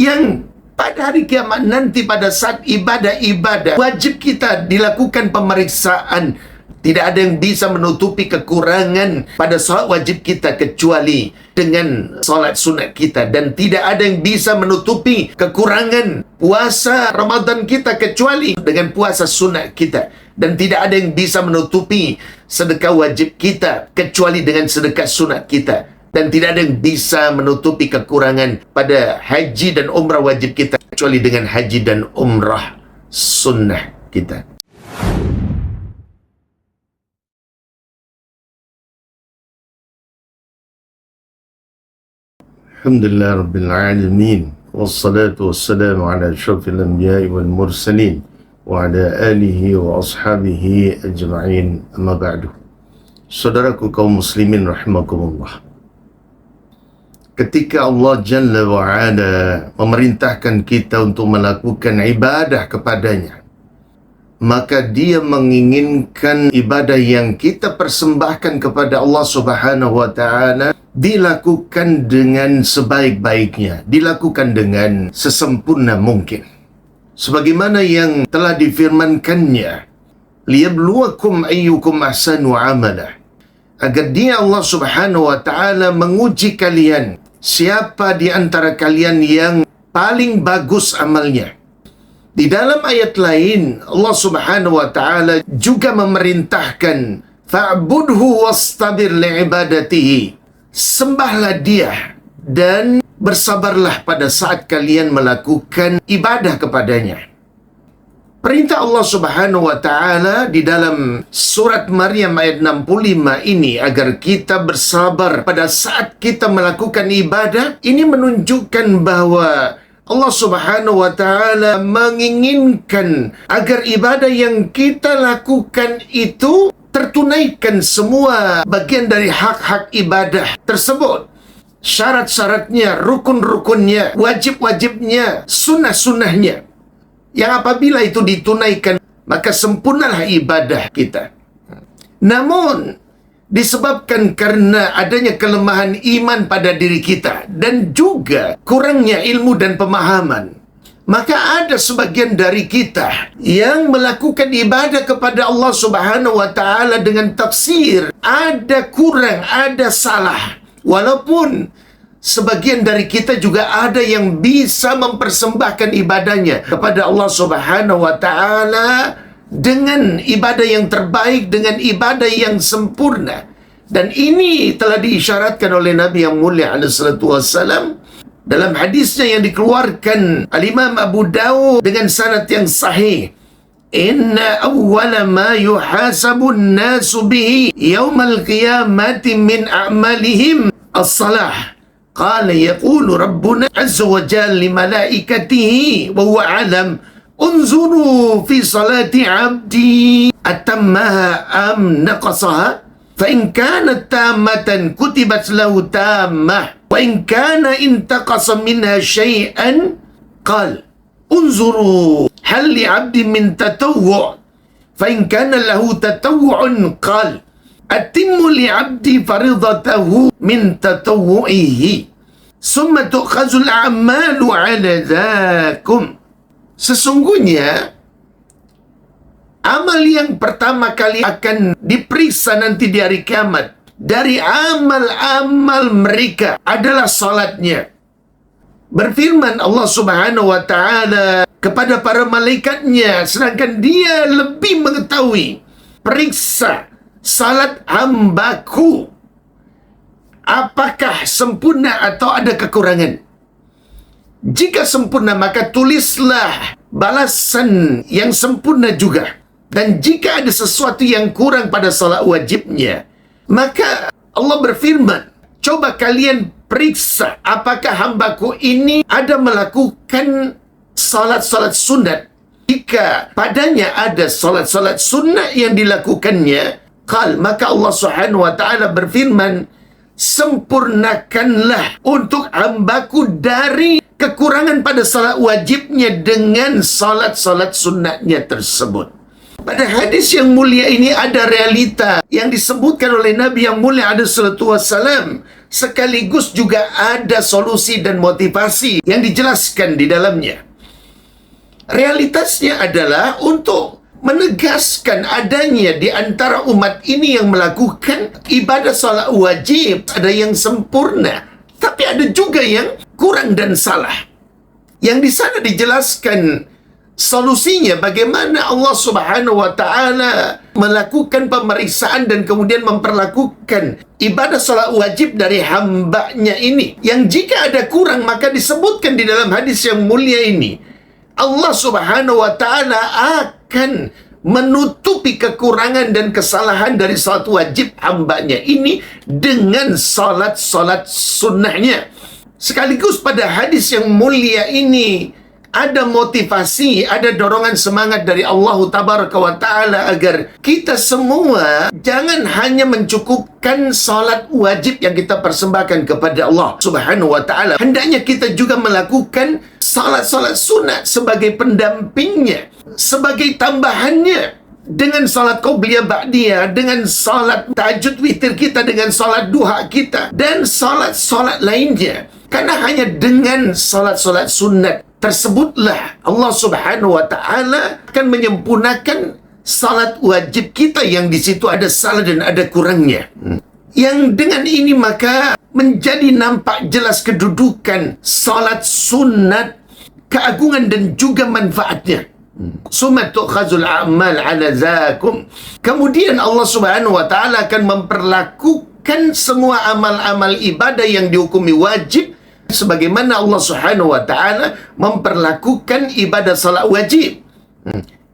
yang pada hari kiamat nanti, pada saat ibadah-ibadah, wajib kita dilakukan pemeriksaan. Tidak ada yang bisa menutupi kekurangan pada solat wajib kita kecuali dengan solat sunat kita. Dan tidak ada yang bisa menutupi kekurangan puasa Ramadan kita kecuali dengan puasa sunat kita. Dan tidak ada yang bisa menutupi sedekah wajib kita kecuali dengan sedekah sunat kita. Dan tidak ada yang bisa menutupi kekurangan pada haji dan umrah wajib kita kecuali dengan haji dan umrah sunnah kita. Alhamdulillah Rabbil Alamin, wassalatu wassalamu ala asyrafil anbiya'i wal mursalin wa ala alihi wa ashabihi ajma'in, amma ba'du. Saudaraku kaum muslimin rahimakumullah, ketika Allah Jalla wa'ala memerintahkan kita untuk melakukan ibadah kepadanya, maka dia menginginkan ibadah yang kita persembahkan kepada Allah Subhanahu wa ta'ala dilakukan dengan sebaik-baiknya, dilakukan dengan sesempurna mungkin. Sebagaimana yang telah difirmankannya, liyabluwakum ayyukum ahsanu amala, agar dia Allah Subhanahu wa ta'ala menguji kalian, siapa di antara kalian yang paling bagus amalnya. Di dalam ayat lain, Allah Subhanahu wa ta'ala juga memerintahkan, fa'budhu wastabir li'ibadatihi, sembahlah dia dan bersabarlah pada saat kalian melakukan ibadah kepadanya. Perintah Allah Subhanahu wa ta'ala di dalam surat Maryam ayat 65 ini agar kita bersabar pada saat kita melakukan ibadah, ini menunjukkan bahwa Allah Subhanahu wa ta'ala menginginkan agar ibadah yang kita lakukan itu tertunaikan semua bagian dari hak-hak ibadah tersebut. Syarat-syaratnya, rukun-rukunnya, wajib-wajibnya, sunnah-sunnahnya. Yang apabila itu ditunaikan, maka sempurnalah ibadah kita. Namun, disebabkan karena adanya kelemahan iman pada diri kita dan juga kurangnya ilmu dan pemahaman, maka ada sebagian dari kita yang melakukan ibadah kepada Allah Subhanahu wa ta'ala dengan tafsir ada kurang, ada salah. Walaupun sebagian dari kita juga ada yang bisa mempersembahkan ibadahnya kepada Allah Subhanahu wa ta'ala dengan ibadah yang terbaik, dengan ibadah yang sempurna. Dan ini telah diisyaratkan oleh Nabi yang mulia alaihi salatu wassalam dalam hadisnya yang dikeluarkan Al-Imam Abu Dawud dengan sanad yang sahih. Inna awwala ma yuhasabun nasu bihi yawmal qiyamati min a'malihim as-salah. Qala yaqulu Rabbuna azza wa jalla li malaikatihi wa huwa alam unzuru fi salati abdi atammaha am naqasaha fa in kanat tammatan kutibat lahu tammah wa in kana intaqasa minha syai'an qal unzuru hal li 'abdi min tatawwu' fa in kana lahu tatawwu'un qal atimmu li 'abdi faridatahu min tatawwu'ihi summa tu'khazul a'malu 'ala dhakum. Sesungguhnya amal yang pertama kali akan diperiksa nanti di hari kiamat dari amal-amal mereka adalah salatnya. Berfirman Allah Subhanahu wa ta'ala kepada para malaikatnya, sedangkan dia lebih mengetahui, periksa salat hambaku, apakah sempurna atau ada kekurangan. Jika sempurna, maka tulislah balasan yang sempurna juga. Dan jika ada sesuatu yang kurang pada salat wajibnya, maka Allah berfirman, coba kalian periksa apakah hambaku ini ada melakukan salat-salat sunat. Jika padanya ada salat-salat sunnah yang dilakukannya, maka Allah Subhanahu wa ta'ala berfirman, sempurnakanlah untuk hambaku dari kekurangan pada salat wajibnya dengan salat-salat sunnahnya tersebut. Pada hadis yang mulia ini ada realita yang disebutkan oleh Nabi yang mulia alaihi salatu wassalam. sekaligus juga ada solusi dan motivasi yang dijelaskan di dalamnya. Realitasnya adalah untuk menegaskan adanya di antara umat ini yang melakukan ibadah solat wajib, ada yang sempurna, tapi ada juga yang kurang dan salah. Yang di sana dijelaskan solusinya bagaimana Allah Subhanahu wa taala melakukan pemeriksaan dan kemudian memperlakukan ibadah salat wajib dari hambanya ini. Yang jika ada kurang maka disebutkan di dalam hadis yang mulia ini, Allah Subhanahu wa taala akan menutupi kekurangan dan kesalahan dari salat wajib hambanya ini dengan salat-salat sunnahnya. Sekaligus pada hadis yang mulia ini ada motivasi, ada dorongan semangat dari Allah Tabaraka wa Ta'ala agar kita semua jangan hanya mencukupkan salat wajib yang kita persembahkan kepada Allah Subhanahu wa Ta'ala. Hendaknya kita juga melakukan salat-salat sunat sebagai pendampingnya, sebagai tambahannya, dengan salat qabliyah ba'diyah, dengan salat tahajud witir kita, dengan salat duha kita, dan salat-salat lainnya. Karena hanya dengan salat-salat sunat tersebutlah Allah Subhanahu wa taala akan menyempurnakan salat wajib kita yang di situ ada salah dan ada kurangnya. Yang dengan ini maka menjadi nampak jelas kedudukan salat sunat, keagungan dan juga manfaatnya. Summa tu'khazul a'mal 'ala zakum. Kemudian Allah Subhanahu wa taala akan memperlakukan semua amal-amal ibadah yang dihukumi wajib sebagaimana Allah Subhanahu wa taala memperlakukan ibadah salat wajib.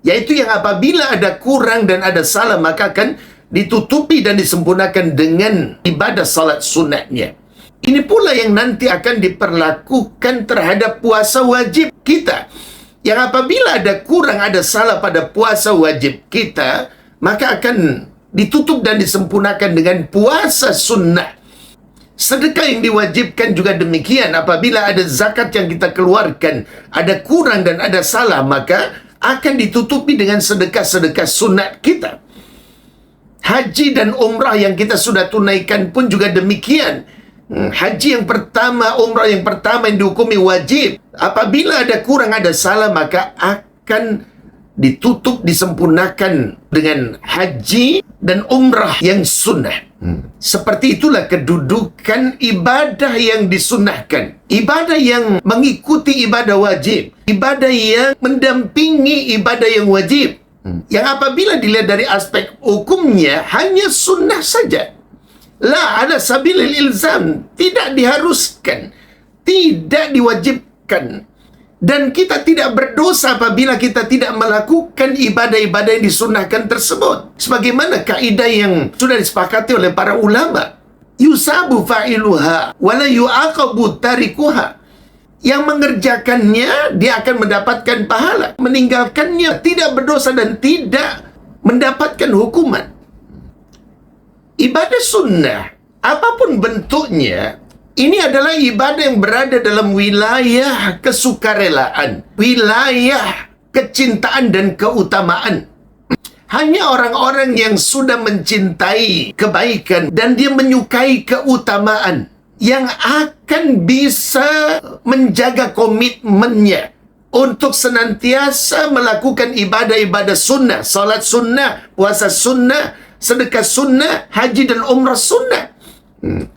Yaitu yang apabila ada kurang dan ada salah maka akan ditutupi dan disempurnakan dengan ibadah salat sunatnya. Ini pula yang nanti akan diperlakukan terhadap puasa wajib kita. Yang apabila ada kurang, ada salah pada puasa wajib kita, maka akan ditutup dan disempurnakan dengan puasa sunnah. Sedekah yang diwajibkan juga demikian. Apabila ada zakat yang kita keluarkan, ada kurang dan ada salah, maka akan ditutupi dengan sedekah-sedekah sunat kita. Haji dan umrah yang kita sudah tunaikan pun juga demikian. Haji yang pertama, umrah yang pertama yang dihukumi wajib, apabila ada kurang, ada salah, maka akan ditutup, disempurnakan dengan haji dan umrah yang sunnah. Seperti itulah kedudukan ibadah yang disunnahkan, ibadah yang mengikuti ibadah wajib, ibadah yang mendampingi ibadah yang wajib, yang apabila dilihat dari aspek hukumnya hanya sunnah saja, la ala sabilil ilzam, tidak diharuskan, tidak diwajibkan. Dan kita tidak berdosa apabila kita tidak melakukan ibadah-ibadah yang disunnahkan tersebut. Sebagaimana kaidah yang sudah disepakati oleh para ulama. Yusabu fa'iluha wala yu'aqabu tarikuha. Yang mengerjakannya, dia akan mendapatkan pahala. Meninggalkannya, tidak berdosa dan tidak mendapatkan hukuman. Ibadah sunnah, apapun bentuknya, ini adalah ibadah yang berada dalam wilayah kesukarelaan, wilayah kecintaan dan keutamaan. Hanya orang-orang yang sudah mencintai kebaikan dan dia menyukai keutamaan yang akan bisa menjaga komitmennya untuk senantiasa melakukan ibadah-ibadah sunnah, salat sunnah, puasa sunnah, sedekah sunnah, haji dan umrah sunnah.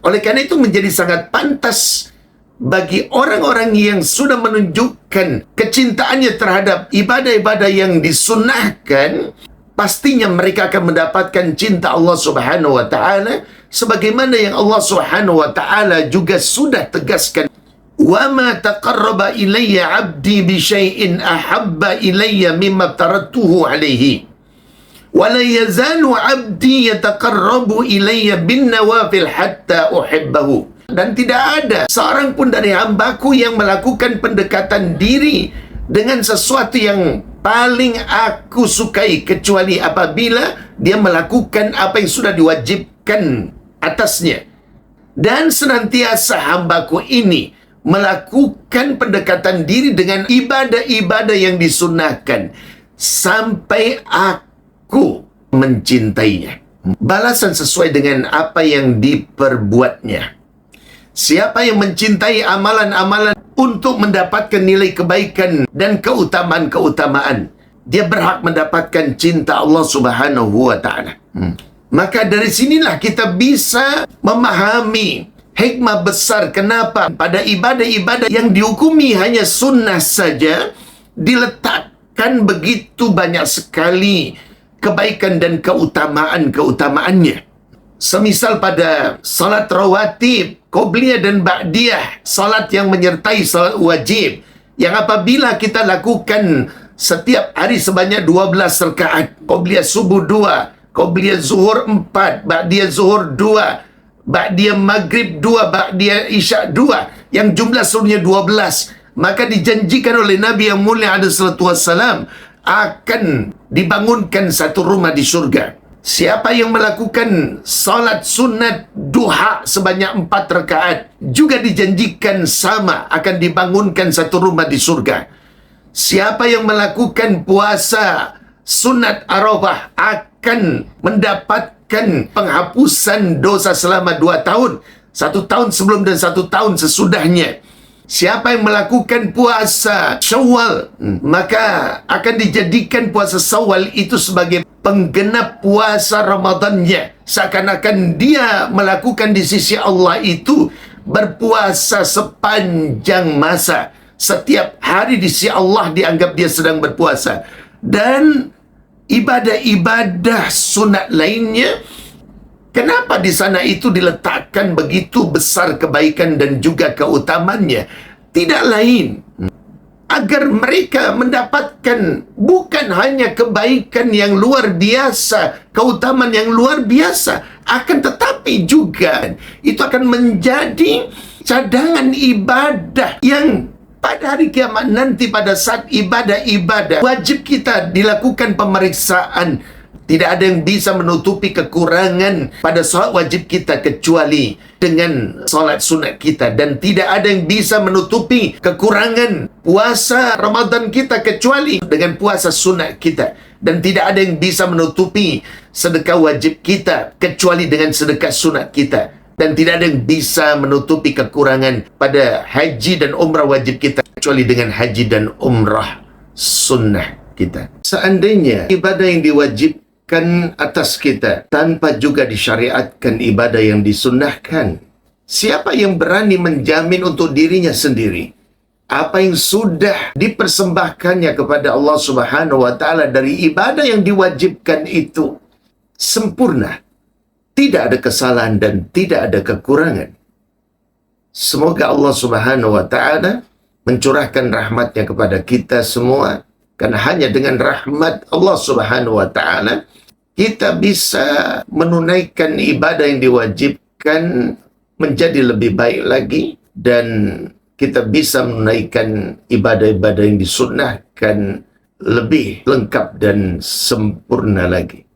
Oleh karena itu menjadi sangat pantas bagi orang-orang yang sudah menunjukkan kecintaannya terhadap ibadah-ibadah yang disunnahkan, pastinya mereka akan mendapatkan cinta Allah Subhanahu wa taala sebagaimana yang Allah Subhanahu wa taala juga sudah tegaskan, "Wa ma taqarraba ilayya 'abdi bi syai'in ahabba ilayya mimma tarattuhu 'alaihi." وَلَا يَزَالُ عَبْدِي يَتَقَرَّبُ إِلَيَّ بِالنَّوَافِلِ حَتَّى أُحِبَّهُ. Dan tidak ada seorang pun dari hambaku yang melakukan pendekatan diri dengan sesuatu yang paling aku sukai kecuali apabila dia melakukan apa yang sudah diwajibkan atasnya. Dan senantiasa hambaku ini melakukan pendekatan diri dengan ibadah-ibadah yang disunnahkan sampai aku mencintainya. Balasan sesuai dengan apa yang diperbuatnya. Siapa yang mencintai amalan-amalan untuk mendapatkan nilai kebaikan dan keutamaan-keutamaan, dia berhak mendapatkan cinta Allah Subhanahu wa Ta'ala. Maka dari sinilah kita bisa memahami hikmah besar kenapa pada ibadah-ibadah yang dihukumi hanya sunnah saja diletakkan begitu banyak sekali kebaikan dan keutamaan-keutamaannya. Semisal pada salat rawatib, qobliyah dan ba'diyah, salat yang menyertai salat wajib, yang apabila kita lakukan setiap hari sebanyak 12 rakaat, qobliyah subuh 2, qobliyah zuhur 4, ba'diyah zuhur 2, ba'diyah maghrib 2, ba'diyah isya 2, yang jumlah seluruhnya 12, maka dijanjikan oleh Nabi yang mulia alaihi salatu wassalam akan dibangunkan satu rumah di surga. Siapa yang melakukan salat sunat duha sebanyak 4 rakaat juga dijanjikan sama akan dibangunkan satu rumah di surga. Siapa yang melakukan puasa sunat Arafah akan mendapatkan penghapusan dosa selama 2 tahun. 1 tahun sebelum dan 1 tahun sesudahnya. Siapa yang melakukan puasa Syawal, maka akan dijadikan puasa Syawal itu sebagai penggenap puasa Ramadannya. Seakan-akan dia melakukan di sisi Allah itu berpuasa sepanjang masa. Setiap hari di sisi Allah dianggap dia sedang berpuasa. Dan ibadah-ibadah sunat lainnya, kenapa di sana itu diletakkan begitu besar kebaikan dan juga keutamannya? Tidak lain agar mereka mendapatkan bukan hanya kebaikan yang luar biasa, keutamaan yang luar biasa, akan tetapi juga itu akan menjadi cadangan ibadah yang pada hari kiamat nanti, pada saat ibadah-ibadah wajib kita dilakukan pemeriksaan. Tidak ada yang bisa menutupi kekurangan pada solat wajib kita kecuali dengan solat sunat kita. Dan tidak ada yang bisa menutupi kekurangan puasa Ramadan kita kecuali dengan puasa sunat kita. Dan tidak ada yang bisa menutupi sedekah wajib kita kecuali dengan sedekah sunat kita. Dan tidak ada yang bisa menutupi kekurangan pada haji dan umrah wajib kita kecuali dengan haji dan umrah sunnah kita. Seandainya ibadah yang diwajibkan atas kita tanpa juga disyariatkan ibadah yang disunnahkan, siapa yang berani menjamin untuk dirinya sendiri apa yang sudah dipersembahkannya kepada Allah Subhanahu wa Ta'ala dari ibadah yang diwajibkan itu sempurna, tidak ada kesalahan dan tidak ada kekurangan? Semoga Allah Subhanahu wa Ta'ala mencurahkan rahmatnya kepada kita semua, karena hanya dengan rahmat Allah Subhanahu wa Ta'ala kita bisa menunaikan ibadah yang diwajibkan menjadi lebih baik lagi, dan kita bisa menunaikan ibadah-ibadah yang disunnahkan lebih lengkap dan sempurna lagi.